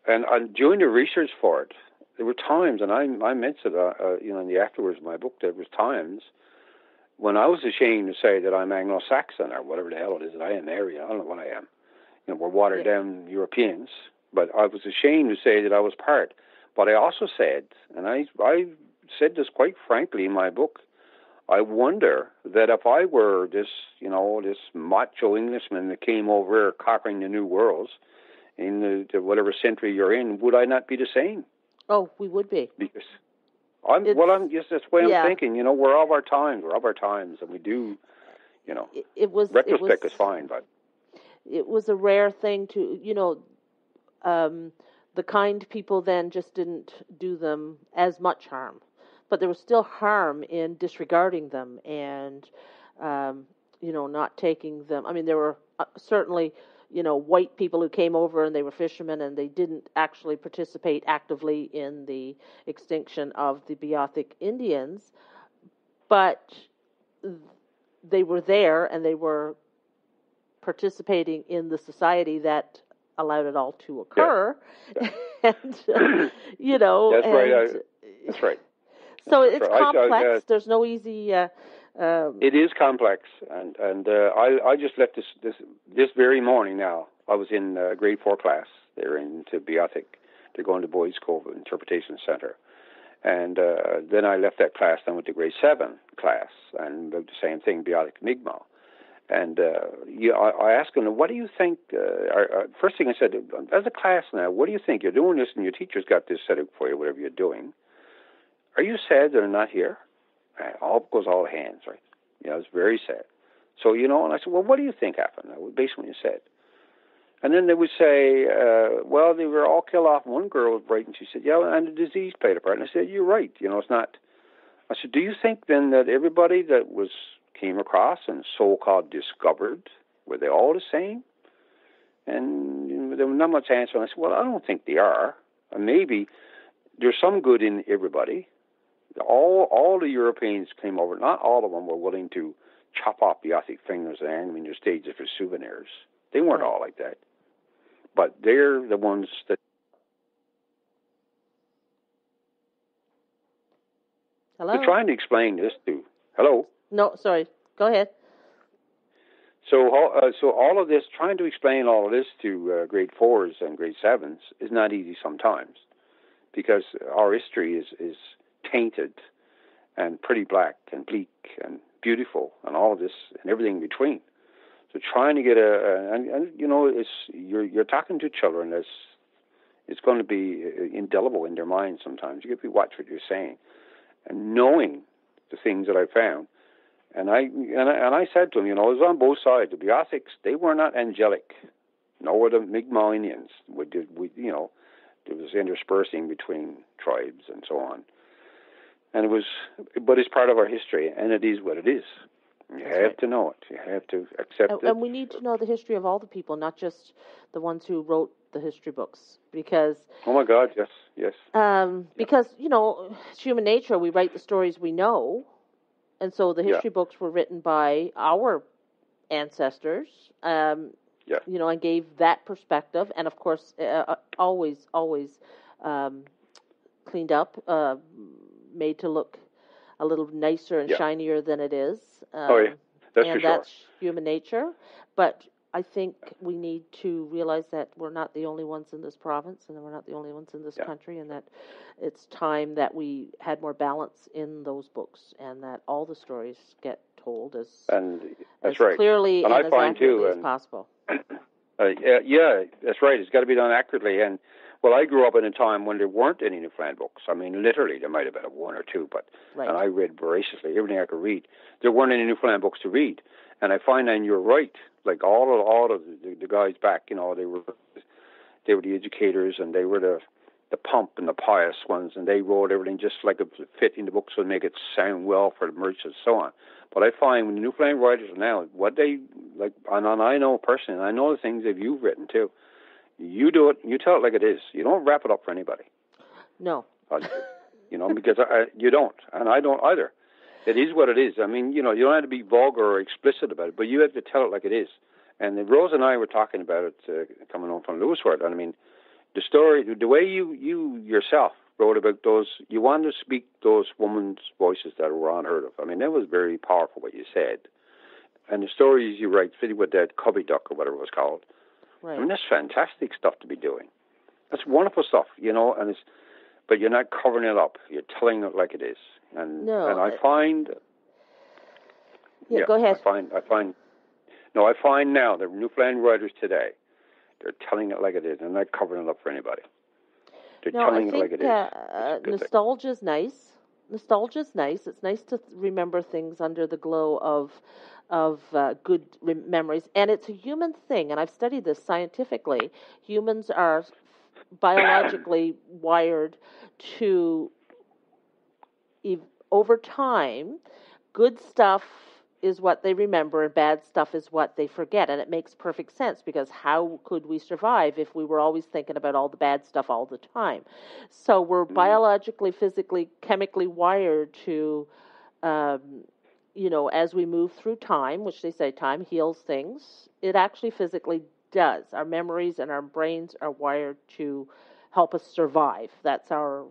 and doing the research for it, there were times, and I mentioned in the afterwards of my book, there was times when I was ashamed to say that I'm Anglo-Saxon or whatever the hell it is that I am, Aryan. I don't know what I am. We're watered down Europeans, but I was ashamed to say that I was part. But I also said, and I said this quite frankly in my book, I wonder that if I were this macho Englishman that came over here conquering the new worlds in the whatever century you're in, would I not be the same? Oh, we would be. Because that's the way I'm thinking. We're of our times. We're of our times, and we do. Retrospect is fine, but it was a rare thing to, the kind people then just didn't do them as much harm. But there was still harm in disregarding them and, not taking them. I mean, there were certainly, white people who came over and they were fishermen and they didn't actually participate actively in the extinction of the Beothuk Indians. But they were there and they were participating in the society that allowed it all to occur. Yeah. And, That's right. That's right. So it's complex. There's no easy. It is complex, and I just left this very morning. Now I was in grade 4 class. They're into Beothuk. They're going to Boyd's Cove Interpretation Center, and then I left that class. Then went to grade 7 class and did the same thing, Beothuk Mi'kmaq. And I asked them, what do you think? First thing I said, as a class now, what do you think? You're doing this, and your teacher's got this set up for you, whatever you're doing. Are you sad they're not here? All hands, right? It's very sad. So, and I said, well, what do you think happened? Based on what you said. And then they would say, well, they were all killed off. One girl was right, and she said, yeah, and the disease played a part. And I said, you're right. It's not. I said, do you think then that everybody that came across and so-called discovered, were they all the same? And there was not much answer. And I said, well, I don't think they are. Maybe there's some good in everybody. All the Europeans came over. Not all of them were willing to chop off Beothuk fingers and hang them in your stages for souvenirs. They weren't all like that. But they're the ones that... Hello? They're trying to explain this to... Hello? No, sorry. Go ahead. So all of this, trying to explain all of this to grade 4s and grade 7s is not easy sometimes, because our history is tainted and pretty black and bleak and beautiful and all of this and everything in between. So trying to get you're talking to children. It's going to be indelible in their minds sometimes. You have to watch what you're saying, and knowing the things that I found. And I said to him, it was on both sides. The Beothuks, they were not angelic, nor were the Mi'kmaq Indians. There was interspersing between tribes and so on. And but it's part of our history, and it is what it is. You have to know it. You have to accept it. And we need to know the history of all the people, not just the ones who wrote the history books, because... Oh, my God, yes. Because, it's human nature. We write the stories we know, and so the history books were written by our ancestors, and gave that perspective, and, of course, always cleaned up, made to look a little nicer and shinier than it is. That's for sure. And that's human nature. But I think we need to realize that we're not the only ones in this province, and we're not the only ones in this country, and that it's time that we had more balance in those books, and that all the stories get told as clearly and as accurately as possible. That's right. It's got to be done accurately. And I grew up in a time when there weren't any Newfoundland books. I mean, literally, there might have been one or two, and I read voraciously everything I could read. There weren't any Newfoundland books to read, and I find, and you're right, like all of the guys back, they were the educators, and they were the pump and the pious ones, and they wrote everything just like it fit in the books would make it sound well for the merchants and so on. But I find when the Newfoundland writers now, what they like, and I know personally, and I know the things that you've written too. You do it. You tell it like it is. You don't wrap it up for anybody. No. Because you don't, and I don't either. It is what it is. I mean, you don't have to be vulgar or explicit about it, but you have to tell it like it is. And Rose and I were talking about it coming home from Lewisworth. And I mean, the story, the way you yourself wrote about those, you wanted to speak those women's voices that were unheard of. I mean, that was very powerful what you said. And the stories you write, fitting with that cubby duck or whatever it was called. Right. I mean, that's fantastic stuff to be doing. That's wonderful stuff, but you're not covering it up. You're telling it like it is. And I find... Yeah, go ahead. I find now the Newfoundland writers today, they're telling it like it is. They're not covering it up for anybody. They're telling it like it is. Nostalgia's nice. Nostalgia's nice. It's nice to remember things under the glow of good memories. And it's a human thing. And I've studied this scientifically. Humans are biologically wired to, over time, good stuff is what they remember and bad stuff is what they forget. And it makes perfect sense, because how could we survive if we were always thinking about all the bad stuff all the time? So we're biologically, physically, chemically wired to, as we move through time, which they say time heals things, it actually physically does. Our memories and our brains are wired to help us survive. That's our,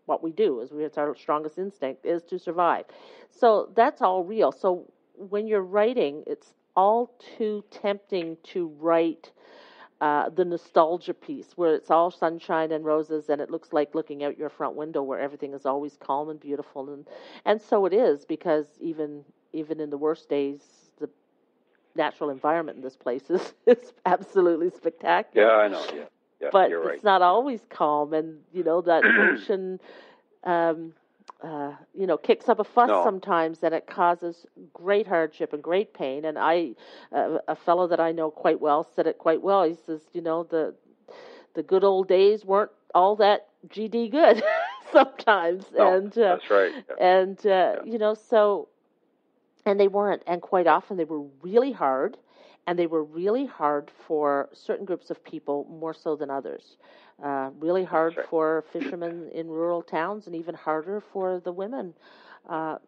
what we do. It's our strongest instinct is to survive. So that's all real. So when you're writing, it's all too tempting to write the nostalgia piece where it's all sunshine and roses and it looks like looking out your front window where everything is always calm and beautiful. And so it is, because even in the worst days, the natural environment in this place is absolutely spectacular. Yeah, I know, yeah. Yeah, but you're right. It's not always calm, and that ocean, kicks up a fuss sometimes, and it causes great hardship and great pain. And a fellow that I know quite well said it quite well. He says, the good old days weren't all that GD good sometimes. No, and that's right. Yeah. So, and they weren't, and quite often they were really hard. And they were really hard for certain groups of people more so than others. Really hard for fishermen in rural towns, and even harder for the women of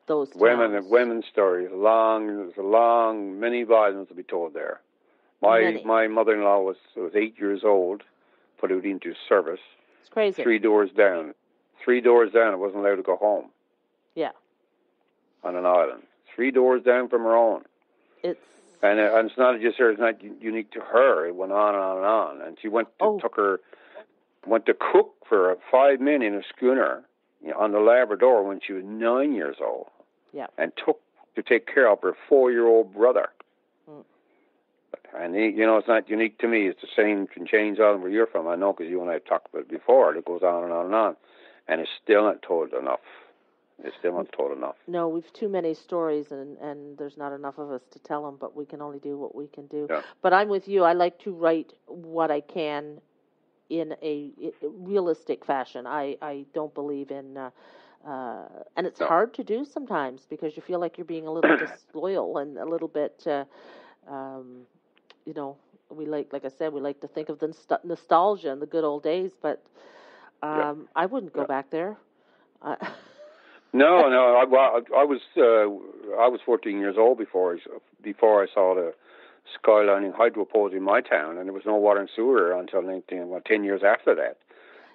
those towns. Women's stories. There's a long, many volumes to be told there. My mother-in-law was 8 years old, put out into service. It's crazy. 3 doors down. 3 doors down, I wasn't allowed to go home. Yeah. On an island. 3 doors down from her own. And it's not just her. It's not unique to her. It went on and on and on. And she went to cook for 5 men in a schooner on the Labrador when she was 9 years old. Yeah. And took to take care of her 4-year-old brother. Mm. And it's not unique to me. It's the same in Change Island where you're from. I know, because you and I have talked about it before. It goes on and on and on, and it's still not told enough. It's still not told enough. No, we've too many stories, and there's not enough of us to tell them, but we can only do what we can do. Yeah. But I'm with you. I like to write what I can in a realistic fashion. I don't believe in, and it's hard to do sometimes, because you feel like you're being a little disloyal and a little bit, we like I said, we like to think of the nostalgia and the good old days, but I wouldn't go back there. No. I was 14 years old before I saw the skylining hydro poles in my town, and there was no water and sewer until 10 years after that.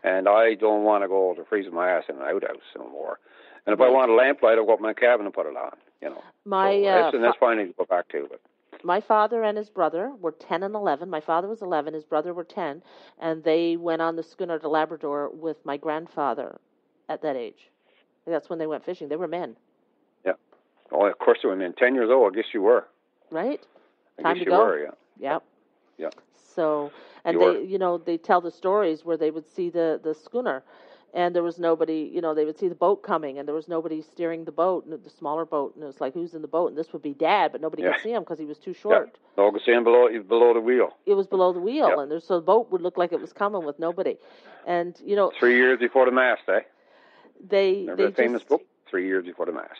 And I don't want to go to freezing my ass in an outhouse no more. And if I want a lamplight, I'll go up in my cabin and put it on. That's fine to go back to. But my father and his brother were 10 and 11. My father was 11, his brother were 10, and they went on the schooner to Labrador with my grandfather at that age. That's when they went fishing. They were men. Yeah. Oh, of course they were men. 10 years old, I guess you were. Right. Time to go. Were, yeah. Yep. Yeah. So, and they tell the stories where they would see the schooner, and there was nobody, they would see the boat coming, and there was nobody steering the boat, the smaller boat, and it was like, who's in the boat? And this would be Dad, but nobody could see him because he was too short. Yeah. No, could see him below the wheel. It was below the wheel, and so the boat would look like it was coming with nobody. And, 3 years before the mast, eh? Remember the famous book, 3 years before the mast.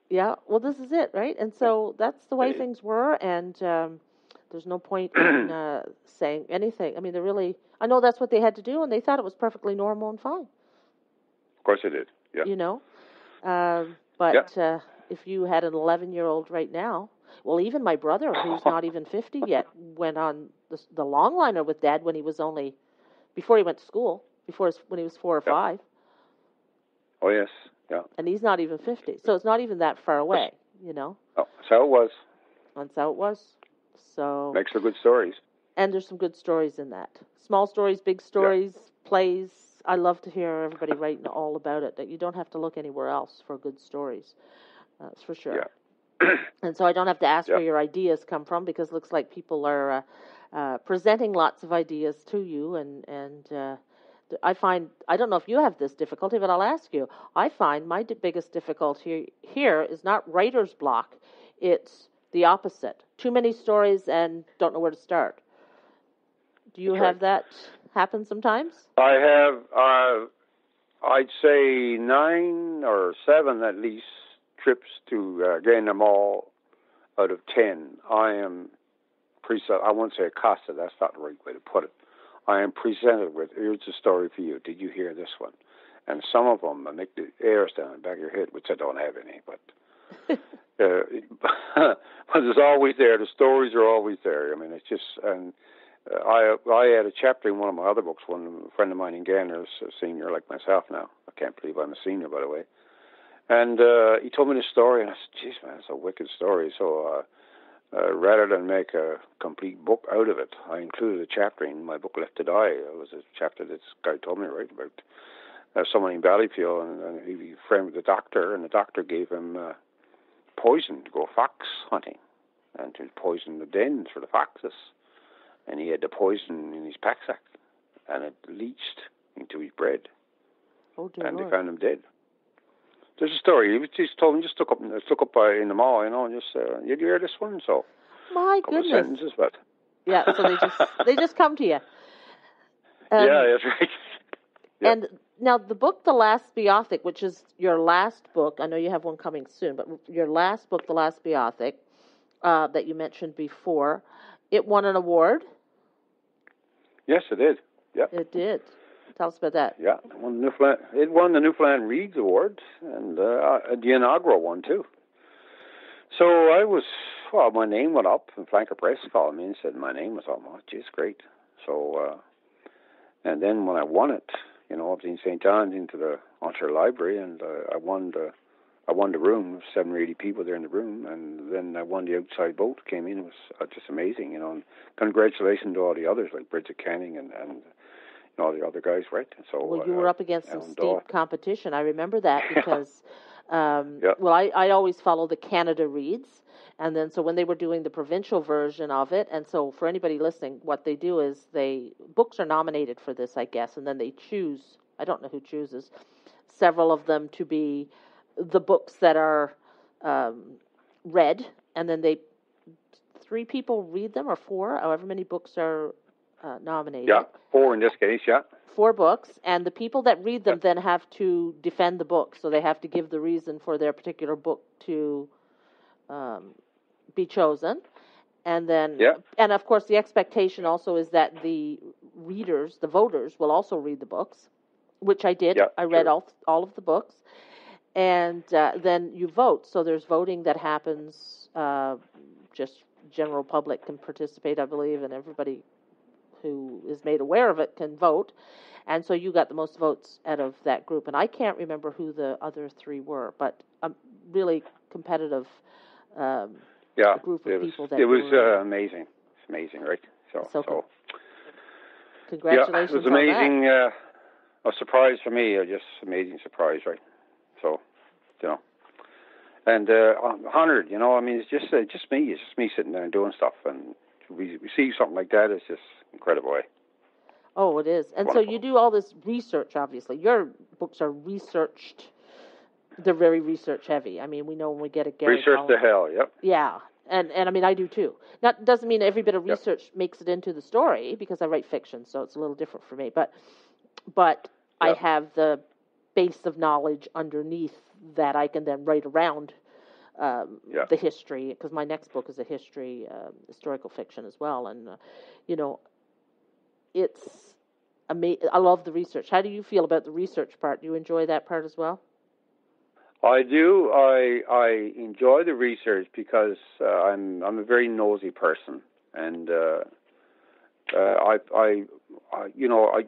Yeah, well, this is it, right? And so that's the way things were, and there's no point in saying anything. I mean, I know that's what they had to do, and they thought it was perfectly normal and fine. Of course it did, yeah. If you had an 11-year-old right now, well, even my brother, who's not even 50 yet, went on the longliner with Dad when he was before he went to school, when he was 4 or 5. Oh, yes, yeah. And he's not even 50, so it's not even that far away, you know. Oh, that's how it was. That's how it was. So makes for good stories. And there's some good stories in that. Small stories, big stories, plays. I love to hear everybody writing all about it. That you don't have to look anywhere else for good stories. That's for sure. Yeah. And so I don't have to ask where your ideas come from, because it looks like people are presenting lots of ideas to you. And I find, I don't know if you have this difficulty, but I'll ask you. I find my biggest difficulty here is not writer's block. It's the opposite. Too many stories and don't know where to start. Do you have that happen sometimes? I have, I'd say 9 or 7 at least trips to getting them all out of 10. I am I won't say accosted, that's not the right way to put it. I am presented with, here's a story for you. Did you hear this one? And some of them make the hairs down the back of your head, which I don't have any, but but it's always there. The stories are always there. I mean, it's just, and I had a chapter in one of my other books. One friend of mine in Ganners, a senior like myself now. I can't believe I'm a senior, by the way. And he told me this story, and I said, "Geez, man, it's a wicked story." So rather than make a complete book out of it, I included a chapter in my book, Left to Die. It was a chapter that this guy told me to write about someone in Ballyfield, and he was a friend with the doctor, and the doctor gave him poison to go fox hunting and to poison the dens for the foxes. And he had the poison in his pack sack, and it leached into his bread. Oh, dear and Lord. They found him dead. There's a story. He just told him, just took up in the mall, you know, and just you hear this one? So my a couple goodness. of sentences, but yeah. So they just come to you. Yeah, that's right. Yep. And now the book, The Last Beothic, which is your last book. I know you have one coming soon, but your last book, The Last Beothic, that you mentioned before, it won an award. Yes, it did. Yep. It did. Tell us about that. Yeah, it won the Newfoundland Reads Award, and the inaugural one, too. So my name went up, and Flanker Press called me and said my name was on. Oh, geez, great. So, and then when I won it, you know, I was in St. John's into the Ontario Library, and I won the room, 70 or 80 people there in the room, and then I won the outside vote, came in. It was just amazing, you know, and congratulations to all the others, like Bridget Canning and all the other guys, right? So, well, you were up against some steep competition. I remember that because, well, I always follow the Canada Reads, and then so when they were doing the provincial version of it, and so for anybody listening, what they do is books are nominated for this, I guess, and then they choose, I don't know who chooses, several of them to be the books that are read, and then 3 people read them, or 4, however many books are nominated. Yeah, 4 in this case, yeah. 4 books, and the people that read them then have to defend the book, so they have to give the reason for their particular book to be chosen. And then, and of course, the expectation also is that the readers, the voters, will also read the books, which I did. I read all of the books. And then you vote. So there's voting that happens, just general public can participate, I believe, and everybody who is made aware of it can vote. And so you got the most votes out of that group. And I can't remember who the other 3 were, but a really competitive group of people. It was amazing. It's amazing, right? So congratulations. It was amazing. A surprise for me, just amazing surprise, right? So, you know, and I'm honored. You know, I mean, it's just me. It's just me sitting there and doing stuff, and we see something like that. It's just incredible. Eh? Oh, it is. And wonderful. So you do all this research. Obviously, your books are researched. They're very research heavy. I mean, we know when we get a Gary research Collins, to hell. Yep. Yeah, and I mean, I do too. That doesn't mean every bit of research makes it into the story, because I write fiction, so it's a little different for me. But I have the base of knowledge underneath that I can then write around the history, because my next book is a historical fiction as well. And, you know, it's amazing. I love the research. How do you feel about the research part? Do you enjoy that part as well? I do. I enjoy the research because I'm a very nosy person, and I